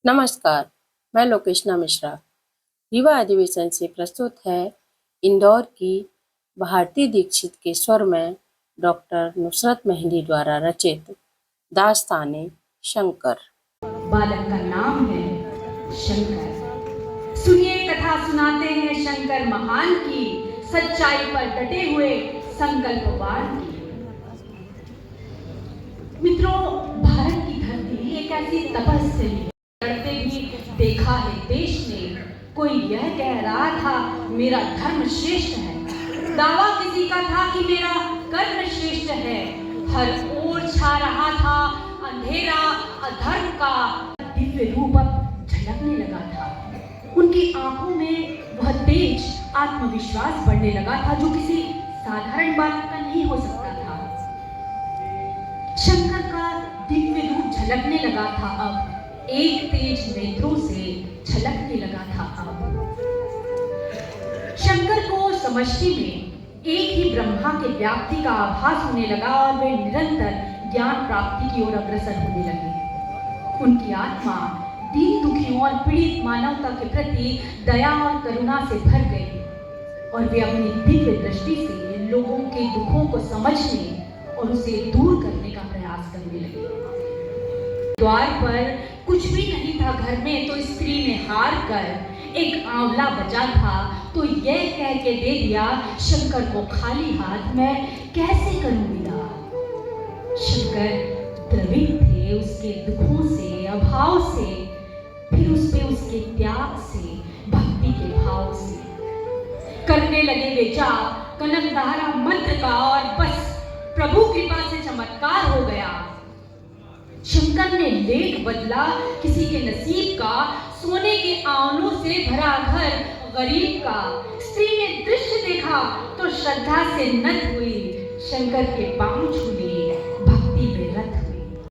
नमस्कार, मैं लोकेशना मिश्रा। युवा अधिवेशन से प्रस्तुत है इंदौर की भारती दीक्षित के स्वर में डॉक्टर नुसरत मेहंदी द्वारा रचित दास्ताने शंकर। बालक का नाम है शंकर। सुनिए कथा सुनाते हैं शंकर महान की, सच्चाई पर डटे हुए संकल्पवान की। मित्रों, भारत की धरती एक ऐसी तपस्या लड़ते भी देखा है देश ने। कोई यह कह रहा था मेरा धर्म श्रेष्ठ है, दावा किसी का था कि मेरा कर्म श्रेष्ठ है। हर ओर छा रहा था अंधेरा अधर्म का, दिव्य रूप अब झलकने लगा था। उनकी आंखों में वह तेज आत्मविश्वास बढ़ने लगा था जो किसी साधारण बात का नहीं हो सकता था। शंकर का दिव्य रूप झलकने लगा था अब, एक तेज नेत्रों से छलकने लगा था अब। शंकर को समष्टि में एक ही ब्रह्मा के व्याप्ति का आभास होने लगा और वे निरंतर ज्ञान प्राप्ति की ओर अग्रसर होने लगे। उनकी आत्मा दीन दुखियों और पीड़ित मानवता के प्रति दया और करुणा से भर गई और वे अपनी दिव्य दृष्टि से लोगों के दुखों को समझने और उसे दूर करने का प्रयास करने लगे। द्वार पर कुछ भी नहीं था घर में, तो स्त्री ने हार कर एक आंवला बचा था तो यह कह के दे दिया शंकर को खाली हाथ, मैं कैसे करूं विदा। शंकर द्रवित थे उसके दुखों से, अभाव से, फिर उस पे उसके त्याग से, भक्ति के भाव से करने लगे वे जाप कनकधारा मंत्र का और बस प्रभु कृपा से चमत्कार हो गया। शंकर ने लेख बदला किसी के नसीब का, सोने के आंवलों से भरा घर गरीब का। स्त्री ने दृश्य देखा तो श्रद्धा से नत हुई, शंकर के पांव छू लिए, भक्ति में रत हुई।